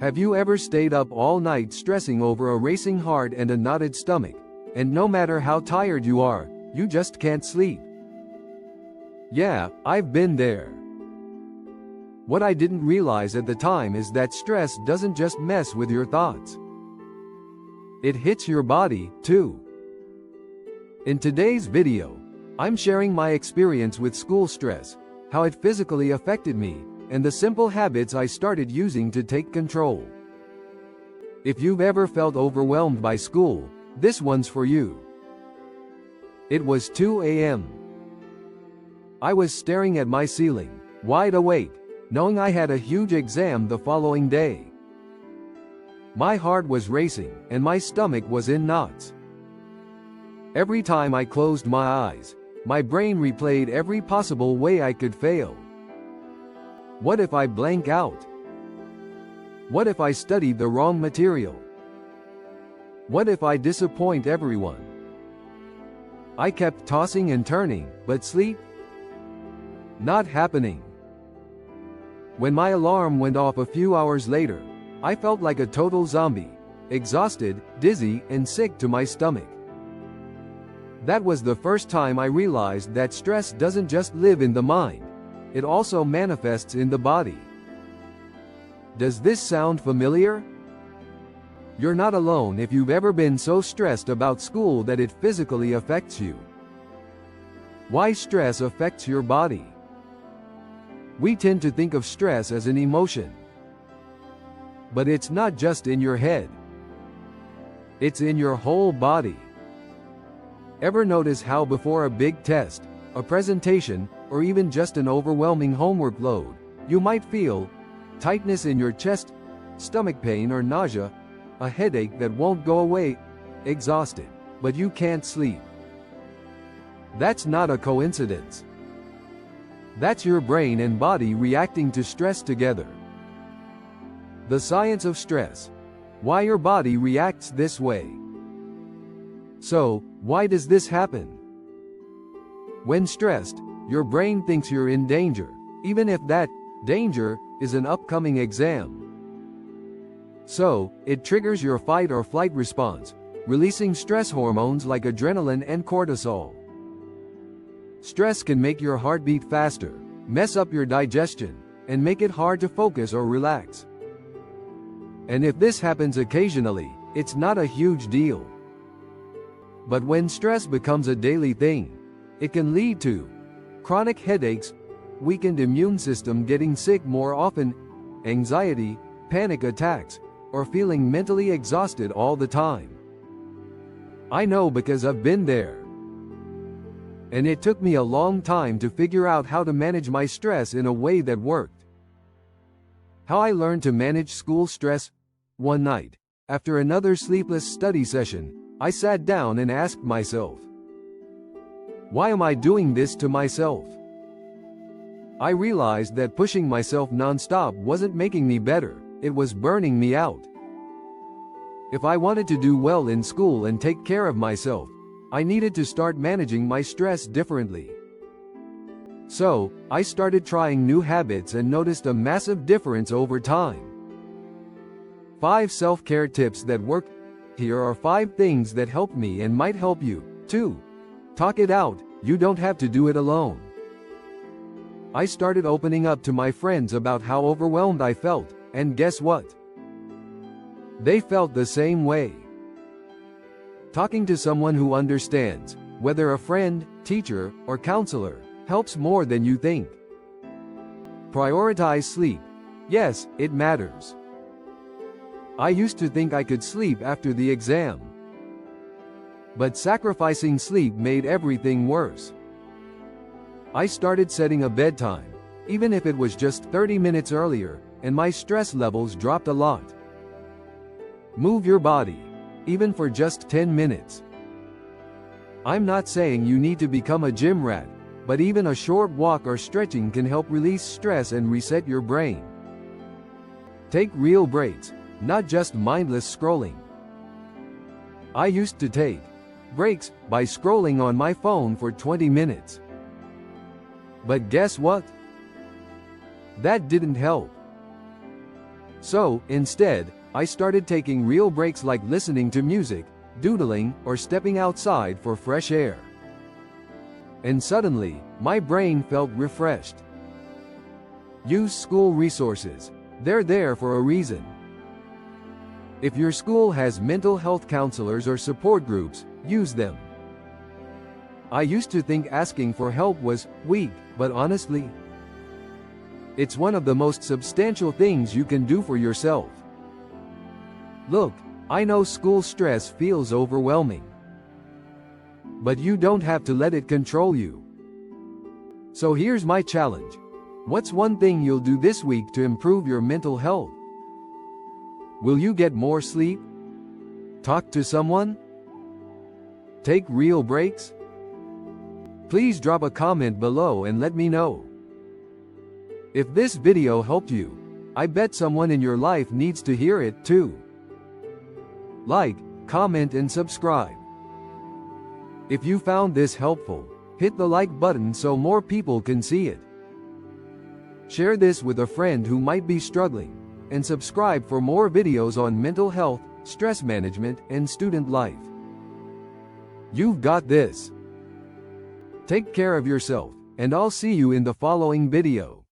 Have you ever stayed up all night stressing over a racing heart and a knotted stomach, and no matter how tired you are, you just can't sleep? Yeah, I've been there. What I didn't realize at the time is that stress doesn't just mess with your thoughts. It hits your body, too. In today's video, I'm sharing my experience with school stress, how it physically affected me, and the simple habits I started using to take control. If you've ever felt overwhelmed by school, this one's for you. It was 2 a.m. I was staring at my ceiling, wide awake, knowing I had a huge exam the following day. My heart was racing, and my stomach was in knots. Every time I closed my eyes, my brain replayed every possible way I could fail. What if I blank out? What if I studied the wrong material? What if I disappoint everyone? I kept tossing and turning, but sleep? Not happening. When my alarm went off a few hours later, I felt like a total zombie, exhausted, dizzy, and sick to my stomach. That was the first time I realized that stress doesn't just live in the mind. It also manifests in the body. Does this sound familiar? You're not alone if you've ever been so stressed about school that it physically affects you. Why stress affects your body? We tend to think of stress as an emotion. But it's not just in your head. It's in your whole body. Ever notice how before a big test, a presentation, or even just an overwhelming homework load, you might feel tightness in your chest, stomach pain or nausea, a headache that won't go away, exhausted, but you can't sleep? That's not a coincidence. That's your brain and body reacting to stress together. The science of stress. Why your body reacts this way. So, why does this happen? When stressed, your brain thinks you're in danger, even if that danger is an upcoming exam. So, it triggers your fight or flight response, releasing stress hormones like adrenaline and cortisol. Stress can make your heart beat faster, mess up your digestion, and make it hard to focus or relax. And if this happens occasionally, it's not a huge deal. But when stress becomes a daily thing, it can lead to chronic headaches, weakened immune system getting sick more often, anxiety, panic attacks, or feeling mentally exhausted all the time. I know because I've been there. And it took me a long time to figure out how to manage my stress in a way that worked. How I learned to manage school stress. One night, after another sleepless study session, I sat down and asked myself, why am I doing this to myself? I realized that pushing myself non-stop wasn't making me better, it was burning me out. If I wanted to do well in school and take care of myself, I needed to start managing my stress differently. So, I started trying new habits and noticed a massive difference over time. 5 self-care tips that work. Here are 5 things that helped me and might help you, too. Talk it out, you don't have to do it alone. I started opening up to my friends about how overwhelmed I felt, and guess what? They felt the same way. Talking to someone who understands, whether a friend, teacher, or counselor, helps more than you think. Prioritize sleep. Yes, it matters. I used to think I could sleep after the exam. But sacrificing sleep made everything worse. I started setting a bedtime, even if it was just 30 minutes earlier, and my stress levels dropped a lot. Move your body, even for just 10 minutes. I'm not saying you need to become a gym rat, but even a short walk or stretching can help release stress and reset your brain. Take real breaks, not just mindless scrolling. I used to take breaks by scrolling on my phone for 20 minutes. But guess what? That didn't help. So, instead, I started taking real breaks like listening to music, doodling, or stepping outside for fresh air. And suddenly, my brain felt refreshed. Use school resources. They're there for a reason. If your school has mental health counselors or support groups, use them. I used to think asking for help was weak, but honestly, it's one of the most substantial things you can do for yourself. Look, I know school stress feels overwhelming, but you don't have to let it control you. So here's my challenge. What's one thing you'll do this week to improve your mental health? Will you get more sleep? Talk to someone? Take real breaks? Please drop a comment below and let me know. If this video helped you, I bet someone in your life needs to hear it too. Like, comment and subscribe. If you found this helpful, hit the like button so more people can see it. Share this with a friend who might be struggling, and subscribe for more videos on mental health, stress management, and student life. You've got this. Take care of yourself, and I'll see you in the following video.